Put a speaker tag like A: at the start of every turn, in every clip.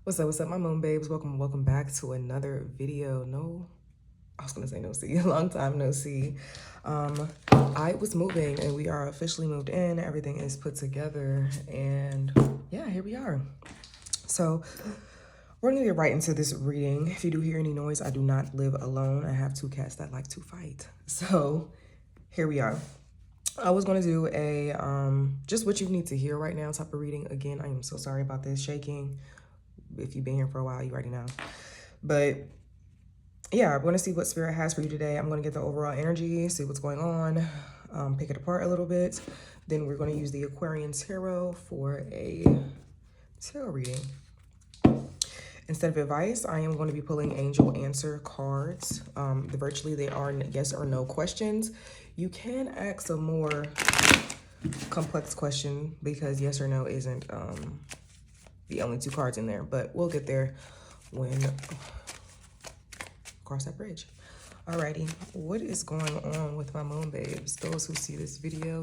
A: What's up, my moon babes? Welcome back to another video. I was gonna say no see, a long time no see. I was moving and we are officially moved in. Everything is put together and yeah, here we are. So we're gonna get right into this reading. If you do hear any noise, I do not live alone. I have two cats that like to fight. So here we are. I was gonna do a just what you need to hear right now type of reading. Again, I am so sorry about this shaking. If you've been here for a while, you already know. But yeah, I'm gonna see what spirit has for you today. I'm gonna get the overall energy, see what's going on, pick it apart a little bit. Then we're gonna use the Aquarian Tarot for a tarot reading. Instead of advice, I am going to be pulling angel answer cards. Virtually they are yes or no questions. You can ask a more complex question because yes or no isn't the only two cards in there, but we'll get there when cross that bridge. Alrighty, what is going on with my moon babes? Those who see this video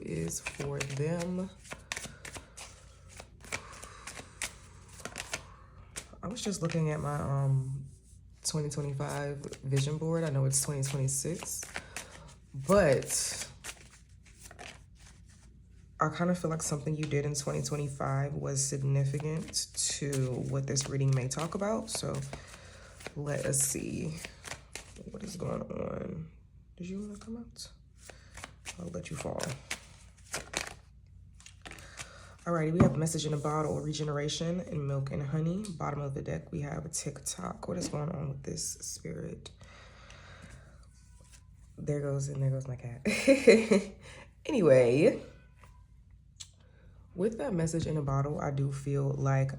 A: is for them. I was just looking at my 2025 vision board. I know it's 2026, but I kind of feel like something you did in 2025 was significant to what this reading may talk about. So let us see what is going on. Did you want to come out? I'll let you fall. Alrighty, we have message in a bottle, regeneration, and milk and honey. Bottom of the deck, we have a TikTok. What is going on with this spirit? There goes my cat. Anyway, with that message in a bottle, I do feel like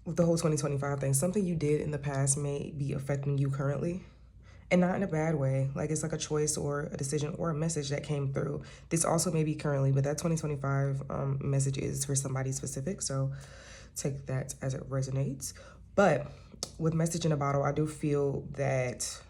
A: with the whole 2025 thing, something you did in the past may be affecting you currently, and not in a bad way. Like it's like a choice or a decision or a message that came through. This also may be currently, but that 2025 message is for somebody specific, so take that as it resonates. But with message in a bottle, I do feel that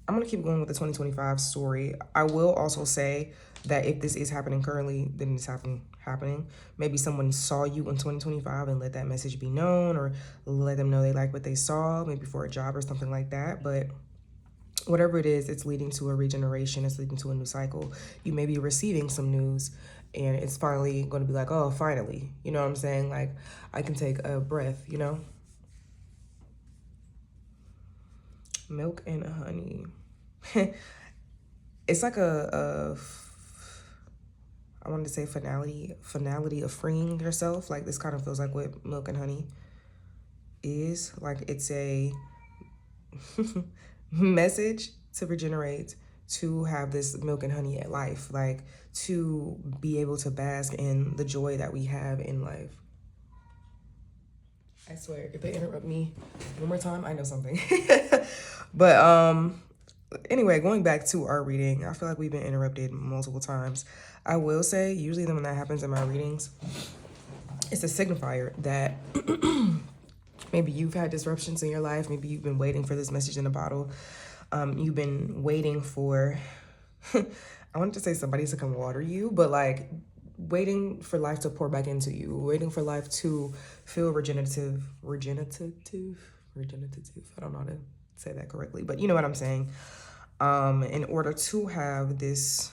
A: I'm gonna keep going with the 2025 story. I will also say that if this is happening currently, then it's happening. Maybe someone saw you in 2025 and let that message be known, or let them know they like what they saw, maybe for a job or something like that. But whatever it is, it's leading to a regeneration. It's leading to a new cycle. You may be receiving some news and it's finally going to be like, oh, finally, you know what I'm saying? Like I can take a breath, you know? Milk and honey. It's like I wanted to say finality of freeing yourself. Like this kind of feels like what milk and honey is. Like it's a message to regenerate, to have this milk and honey at life, like to be able to bask in the joy that we have in life. I swear, if they interrupt me one more time, I know something. But anyway, going back to our reading, I feel like we've been interrupted multiple times. I will say, usually when that happens in my readings, it's a signifier that maybe you've had disruptions in your life. Maybe you've been waiting for this message in a bottle. You've been waiting for, I wanted to say somebody to come water you, but like waiting for life to pour back into you, waiting for life to feel regenerative. I don't know how to say that correctly, but you know what I'm saying. In order to have this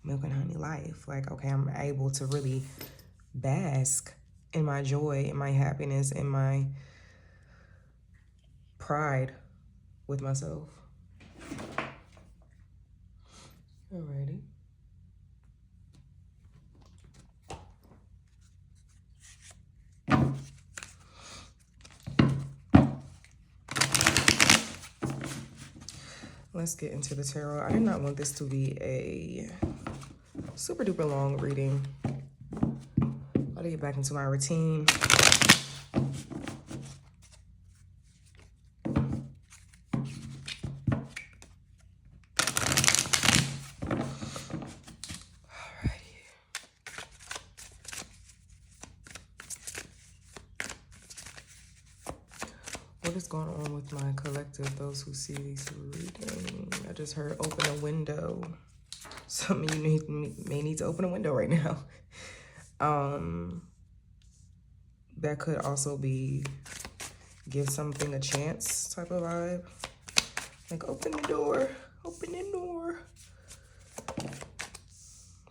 A: milk and honey life, like, okay, I'm able to really bask in my joy, in my happiness, in my pride with myself. Alrighty. Let's get into the tarot. I did not want this to be a super duper long reading. I'll get back into my routine. What is going on with my collective, those who see these readings? I just heard open a window. Some of you may need to open a window right now. that could also be give something a chance type of vibe. Like, open the door, open the door.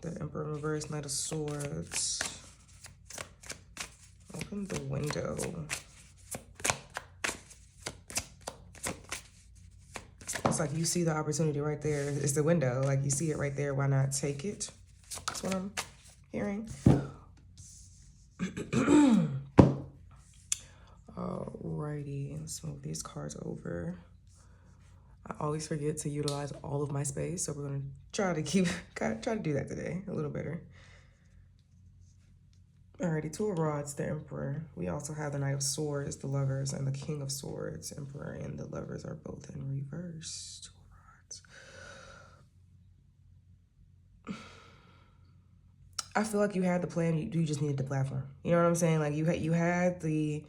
A: The Emperor reverse, Knight of Swords. Open the window. It's like you see the opportunity right there. It's the window. Like, you see it right there. Why not take it? That's what I'm hearing. Alrighty, let's move these cards over. I always forget to utilize all of my space, so we're gonna try to do that today a little better. Alrighty, Two of Rods, the Emperor. We also have the Knight of Swords, the Lovers, and the King of Swords. Emperor and the Lovers are both in reverse. Two of Rods. I feel like you had the plan. You just needed the platform. You know what I'm saying? Like, you had the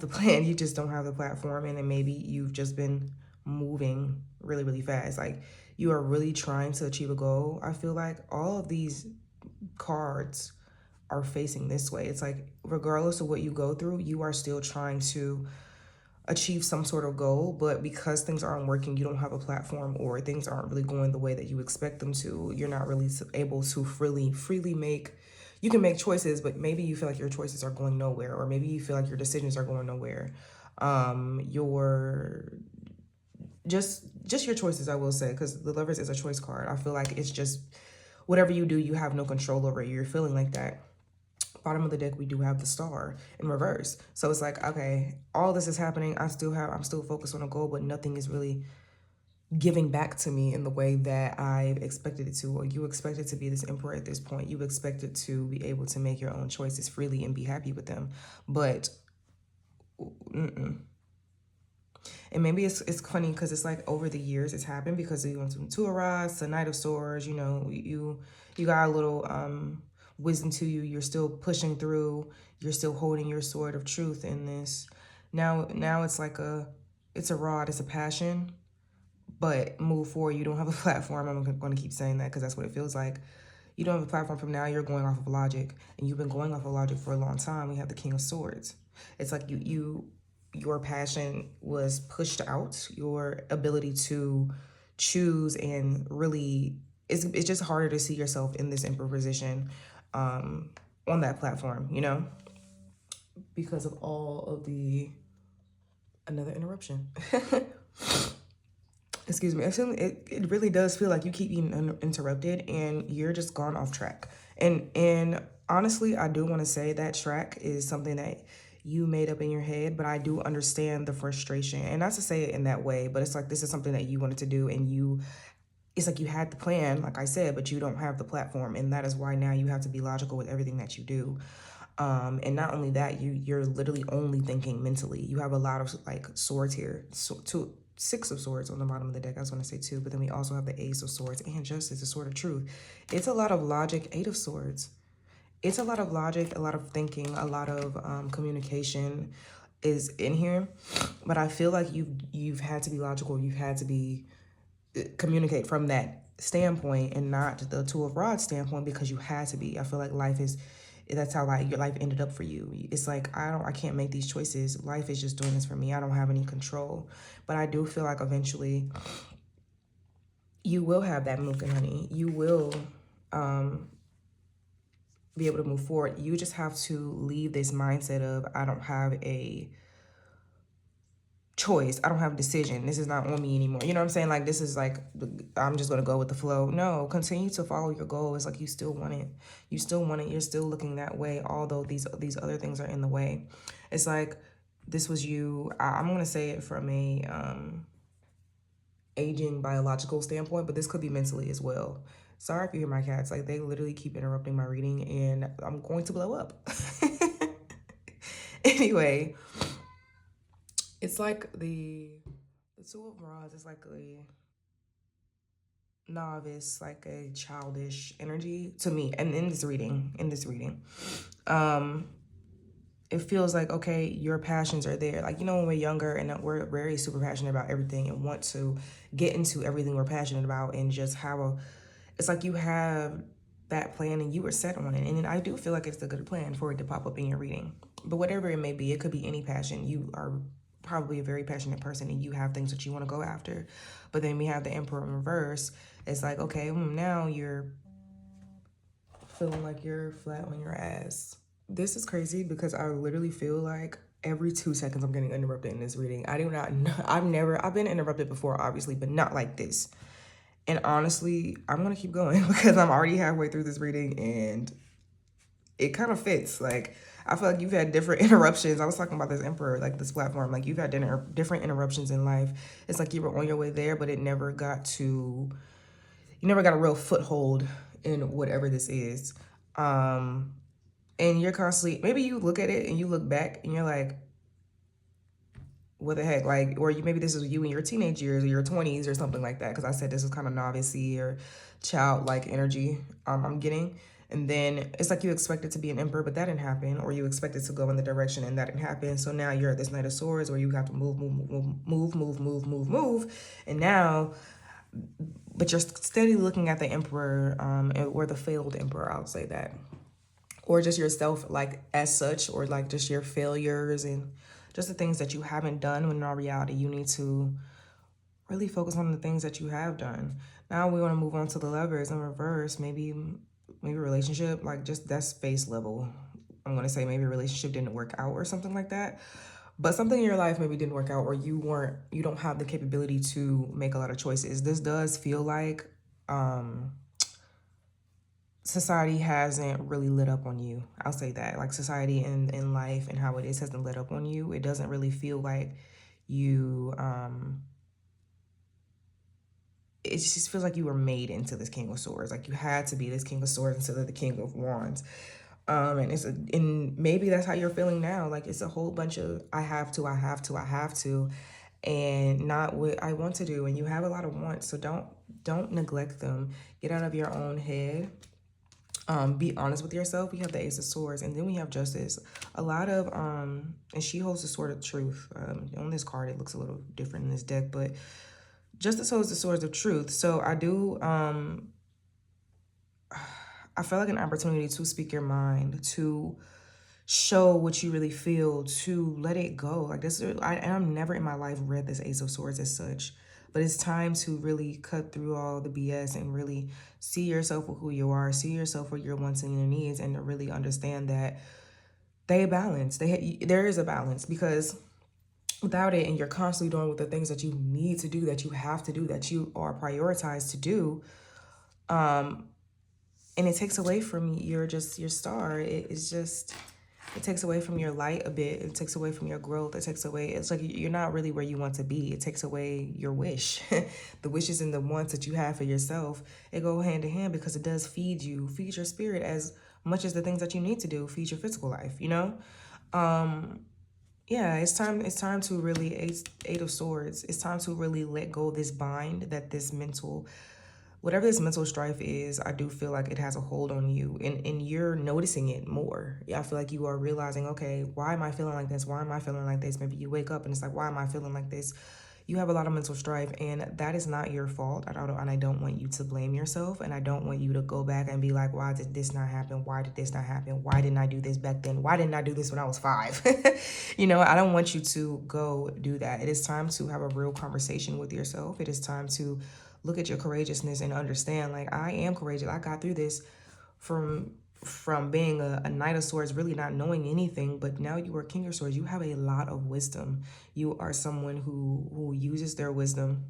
A: plan. You just don't have the platform, and then maybe you've just been moving really, really fast. Like, you are really trying to achieve a goal. I feel like all of these cards are facing this way. It's like, regardless of what you go through, you are still trying to achieve some sort of goal, but because things aren't working, you don't have a platform, or things aren't really going the way that you expect them to, you're not really able to freely make, you can make choices, but maybe you feel like your choices are going nowhere, or maybe you feel like your decisions are going nowhere. Just your choices, I will say, because the Lovers is a choice card. I feel like it's just whatever you do, you have no control over it. You're feeling like that. Bottom of the deck, we do have the Star in reverse. So it's like, okay, all this is happening. I'm still focused on a goal, but nothing is really giving back to me in the way that I expected it to, or you expected to be this Emperor at this point. You expected to be able to make your own choices freely and be happy with them. But, And maybe it's funny because it's like over the years it's happened because you went from Two of Rods to Knight of Swords. You know, you got a little wisdom to you. You're still pushing through. You're still holding your sword of truth in this. Now it's like it's a rod. It's a passion. But move forward. You don't have a platform. I'm going to keep saying that because that's what it feels like. You don't have a platform from now. You're going off of logic, and you've been going off of logic for a long time. We have the King of Swords. It's like your passion was pushed out. Your ability to choose and really, it's just harder to see yourself in this Emperor position on that platform, you know, because of all of another interruption. Excuse me. I feel it really does feel like you keep being interrupted and you're just gone off track. And honestly, I do want to say that track is something that you made up in your head, but I do understand the frustration. And not to say it in that way, but it's like this is something that you wanted to do, and it's like you had the plan, like I said, but you don't have the platform. And that is why now you have to be logical with everything that you do. And not only that, you're literally only thinking mentally. You have a lot of like swords here. So Six of Swords on the bottom of the deck. I was going to say two, but then we also have the Ace of Swords and Justice, the Sword of Truth. It's a lot of logic. Eight of Swords. It's a lot of logic, a lot of thinking, a lot of communication is in here. But I feel like you've had to be logical. You've had to communicate from that standpoint and not the Two of Rods standpoint, because you had to be. I feel like that's how like your life ended up for you. It's like, I can't make these choices. Life is just doing this for me. I don't have any control. But I do feel like eventually you will have that milk and honey. You will be able to move forward. You just have to leave this mindset of, I don't have a choice. I don't have a decision. This is not on me anymore. You know what I'm saying? Like, this is like, I'm just going to go with the flow. No, continue to follow your goal. It's like you still want it. You still want it. You're still looking that way, although these other things are in the way. It's like, this was you. I'm going to say it from a aging biological standpoint, but this could be mentally as well. Sorry if you hear my cats. Like, they literally keep interrupting my reading, and I'm going to blow up. Anyway, it's like the Two of Rods is like a novice, like a childish energy to me. And in this reading, it feels like, okay, your passions are there. Like, you know, when we're younger and we're very super passionate about everything and want to get into everything we're passionate about, and just it's like you have that plan and you were set on it. And I do feel like it's a good plan for it to pop up in your reading. But whatever it may be, it could be any passion. You are probably a very passionate person and you have things that you want to go after. But then we have the Emperor in reverse. It's like, okay, now you're feeling like you're flat on your ass. This is crazy because I literally feel like every 2 seconds I'm getting interrupted in this reading. I do not know. I've been interrupted before, obviously, but not like this. And honestly, I'm going to keep going because I'm already halfway through this reading and it kind of fits. Like, I feel like you've had different interruptions. I was talking about this Emperor, like this platform. Like, you've had different interruptions in life. It's like you were on your way there, but it never got to, you never got a real foothold in whatever this is. And you're constantly, maybe you look at it and you look back and you're like, what the heck? Like, or maybe this is you in your teenage years or your 20s or something like that. Because I said this is kind of novice-y or childlike energy I'm getting. And then it's like you expect it to be an Emperor, but that didn't happen. Or you expect it to go in the direction and that didn't happen. So now you're at this Knight of Swords where you have to move. And now, but you're steady looking at the Emperor or the failed Emperor, I'll say that. Or just yourself like as such, or like just your failures and just the things that you haven't done, when in all reality, you need to really focus on the things that you have done. Now we want to move on to the Lovers in reverse. Maybe a relationship, like just that's face level. I'm going to say maybe a relationship didn't work out or something like that. But something in your life maybe didn't work out, or you don't have the capability to make a lot of choices. This does feel like society hasn't really lit up on you. I'll say that. Like society in life and how it is hasn't lit up on you. It doesn't really feel like you, it just feels like you were made into this King of Swords. Like you had to be this King of Swords instead of the King of Wands. And maybe that's how you're feeling now. Like it's a whole bunch of I have to, and not what I want to do. And you have a lot of wants, so don't neglect them. Get out of your own head. Be honest with yourself. We have the Ace of Swords, and then we have Justice. A lot of and she holds the Sword of Truth. On this card, it looks a little different in this deck, but Justice holds the Swords of Truth. So I do I feel like an opportunity to speak your mind, to show what you really feel, to let it go. Like this, I've never in my life read this Ace of Swords as such. But it's time to really cut through all the BS and really see yourself for who you are, see yourself for your wants and your needs, and to really understand that they balance. There is a balance, because without it, and you're constantly doing with the things that you need to do, that you have to do, that you are prioritized to do, and it takes away from your star. It takes away from your light a bit. It takes away from your growth. It's like you're not really where you want to be. It takes away your wish. The wishes and the wants that you have for yourself, it go hand in hand, because it does feed your spirit as much as the things that you need to do feed your physical life, you know? Yeah, it's time to really, Eight of Swords, it's time to really let go of this bind that whatever this mental strife is. I do feel like it has a hold on you, and you're noticing it more. I feel like you are realizing, okay, why am I feeling like this? Why am I feeling like this? Maybe you wake up and it's like, why am I feeling like this? You have a lot of mental strife, and that is not your fault. And I don't want you to blame yourself, and I don't want you to go back and be like, why did this not happen? Why did this not happen? Why didn't I do this back then? Why didn't I do this when I was 5? You know, I don't want you to go do that. It is time to have a real conversation with yourself. It is time to look at your courageousness and understand, like, I am courageous. I got through this from being a Knight of Swords, really not knowing anything, but now you are King of Swords. You have a lot of wisdom. You are someone who uses their wisdom,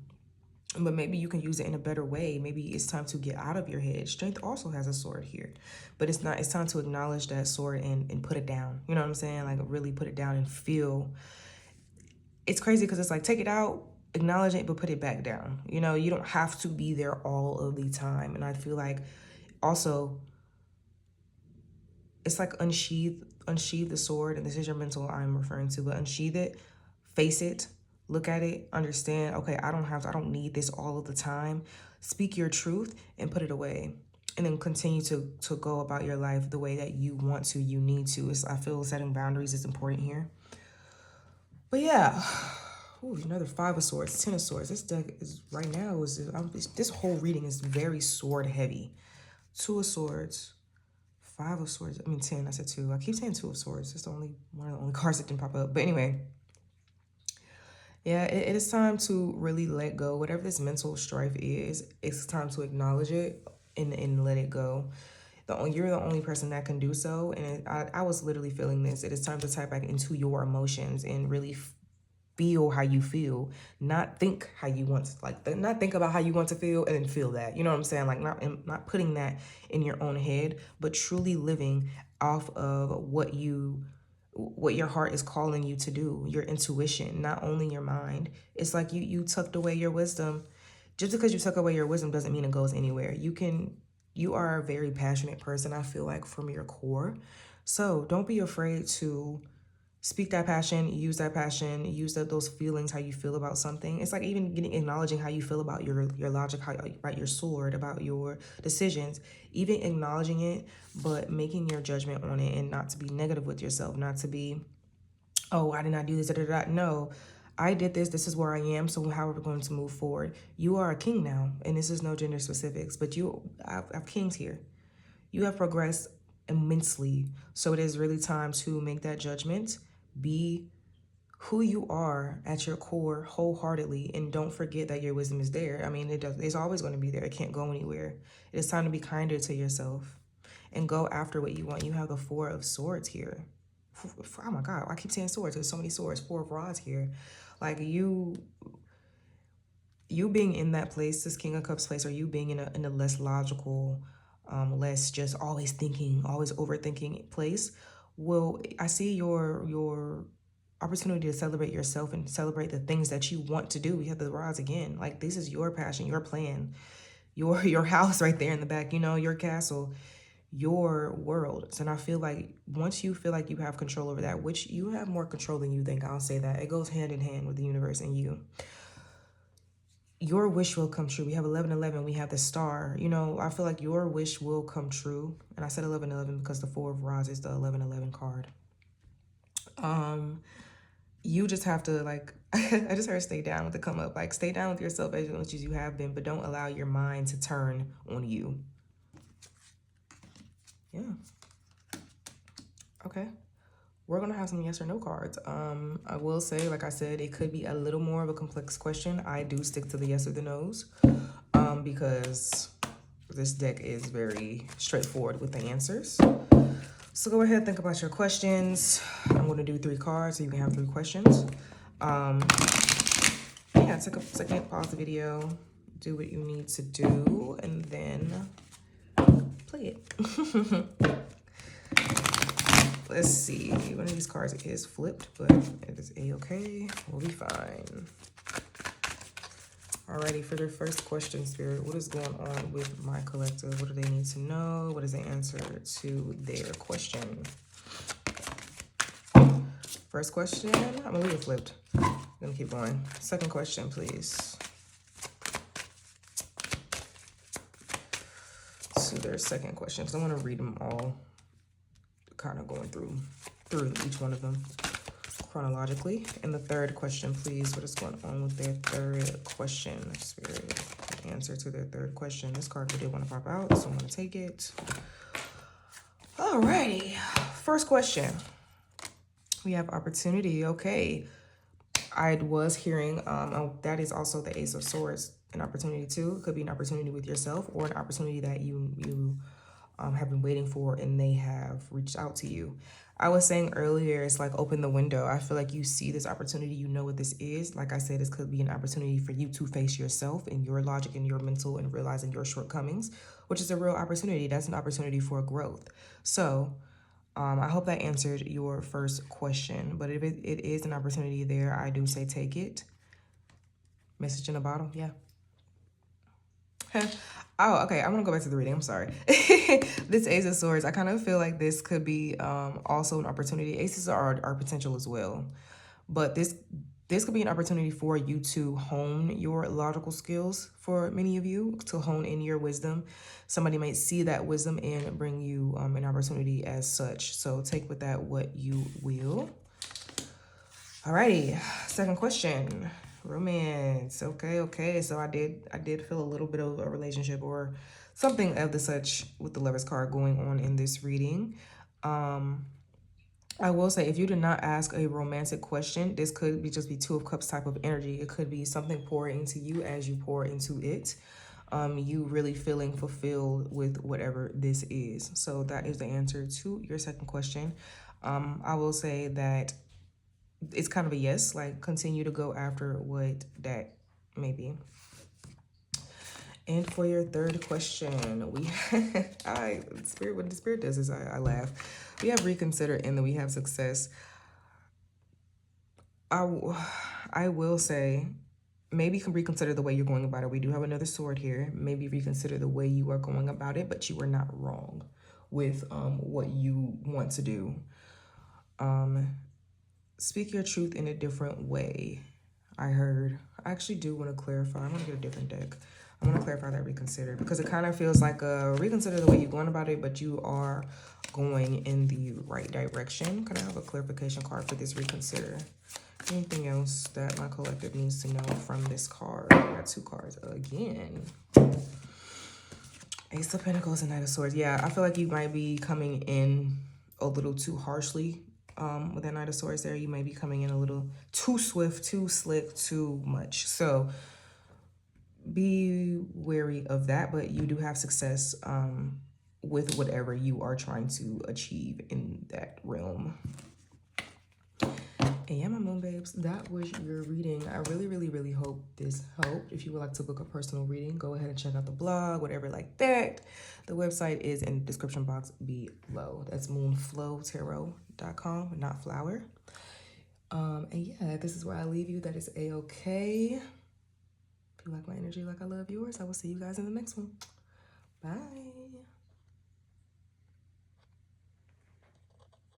A: but maybe you can use it in a better way. Maybe it's time to get out of your head. Strength also has a sword here, but it's time to acknowledge that sword and put it down. You know what I'm saying? Like really put it down and feel. It's crazy because it's like, take it out, acknowledge it, but put it back down. You know, you don't have to be there all of the time. And I feel like also it's like unsheath the sword, and this is your mental I'm referring to, but unsheath it, face it, look at it, understand, okay, I don't need this all of the time. Speak your truth and put it away. And then continue to go about your life the way that you want to, you need to. I feel setting boundaries is important here. But yeah, ooh, another 5 of Swords, 10 of Swords. This deck is right now, this whole reading is very sword heavy. Two of Swords, Five of Swords. I mean 10. I said 2. I keep saying Two of Swords. It's the only one of the only cards that didn't pop up. But anyway, yeah, it is time to really let go. Whatever this mental strife is, it's time to acknowledge it and let it go. You're the only person that can do so. And I was literally feeling this. It is time to type back into your emotions and really feel how you feel, not think how you want to, not think about how you want to feel and then feel that. You know what I'm saying? Like not putting that in your own head, but truly living off of what your heart is calling you to do, your intuition, not only your mind. It's like you tucked away your wisdom. Just because you tuck away your wisdom doesn't mean it goes anywhere. You are a very passionate person, I feel like, from your core. So don't be afraid to speak that passion, use those feelings, how you feel about something. It's like even acknowledging how you feel about your logic, about your sword, about your decisions, even acknowledging it, but making your judgment on it and not to be negative with yourself, not to be, oh, I did not do this, No, I did this. This is where I am. So how are we going to move forward? You are a king now, and this is no gender specifics, but I have kings here. You have progressed immensely. So it is really time to make that judgment. Be who you are at your core wholeheartedly, and don't forget that your wisdom is there. I mean, it's always going to be there. It can't go anywhere. It is time to be kinder to yourself and go after what you want. You have the Four of Swords here. Oh my God, I keep saying swords. There's so many swords. Four of Rods here. Like you being in that place, this King of Cups place, or you being in a less logical, less just always thinking, always overthinking place. Well, I see your opportunity to celebrate yourself and celebrate the things that you want to do. We have the Rods again. Like, this is your passion, your plan, your house right there in the back, you know, your castle, your world. And I feel like once you feel like you have control over that, which you have more control than you think, I'll say that. It goes hand in hand with the universe and you. Your wish will come true. We have 1111. We have the star. You know, I feel like your wish will come true. And I said 1111 because the Four of Rods is the 1111 card. You just have to, like, I just heard stay down with the come up. Like, stay down with yourself as much as you have been, but don't allow your mind to turn on you. Yeah. Okay. We're going to have some yes or no cards. I will say, like I said, it could be a little more of a complex question. I do stick to the yes or the no's because this deck is very straightforward with the answers. So go ahead, think about your questions. I'm going to do 3 cards so you can have 3 questions. Yeah, take a second, pause the video, do what you need to do, and then play it. Let's see. One of these cards is flipped, but it is a-okay. We'll be fine. Alrighty, for their first question, Spirit, what is going on with my collective? What do they need to know? What is the answer to their question? First question, I'm gonna leave it flipped. I'm gonna keep going. Second question, please. To their second question, because I want to read them all, kind of going through each one of them chronologically. And the third question, please. What is going on with their third question? Spirit, answer to their third question. This card did want to pop out, so I'm going to take it. Alrighty. First question. We have opportunity. Okay. I was hearing, that is also the Ace of Swords, an opportunity too. It could be an opportunity with yourself or an opportunity that you have been waiting for and they have reached out to you. I was saying earlier, it's like open the window. I feel like you see this opportunity, you know what this is. Like I said, this could be an opportunity for you to face yourself and your logic and your mental and realizing your shortcomings, which is a real opportunity. That's an opportunity for growth. So I hope that answered your first question, but if it is an opportunity there, I do say take it. Message in the bottom, yeah. Oh, okay, I'm gonna go back to the reading, I'm sorry. This Ace of Swords, I kind of feel like this could be also an opportunity. Aces are potential as well, but this could be an opportunity for you to hone your logical skills for many of you, to hone in your wisdom. Somebody might see that wisdom and bring you an opportunity as such. So take with that what you will. Alrighty, second question. Romance. Okay. So I did feel a little bit of a relationship or something of the such with the Lovers card going on in this reading. I will say, if you did not ask a romantic question, this could be just be Two of Cups type of energy. It could be something pouring into you as you pour into it. You really feeling fulfilled with whatever this is. So that is the answer to your second question. I will say that it's kind of a yes, like continue to go after what that may be. And for your third question, we spirit, what the spirit does is I laugh. We have reconsider and then we have success. I will say, maybe reconsider the way you're going about it. We do have another sword here. Maybe reconsider the way you are going about it, but you are not wrong with what you want to do. Speak your truth in a different way. I actually do want to clarify. I'm going to get a different deck. I want to clarify that reconsider, because it kind of feels like a reconsider the way you're going about it, but you are going in the right direction. Can I have a clarification card for this reconsider? Anything else that my collective needs to know from this card? I got two cards again. Ace of Pentacles and Knight of Swords. Yeah, I feel like you might be coming in a little too harshly with that Knight of Swords there. You might be coming in a little too swift, too slick, too much. So be wary of that, but you do have success with whatever you are trying to achieve in that realm. And yeah, my moon babes, that was your reading. I really hope this helped. If you would like to book a personal reading, go ahead and check out the blog, whatever like that. The website is in the description box below. That's moonflowtarot.com, not flower. And yeah, this is where I leave you. That is a-okay. If you like my energy like I love yours, I will see you guys in the next one. Bye.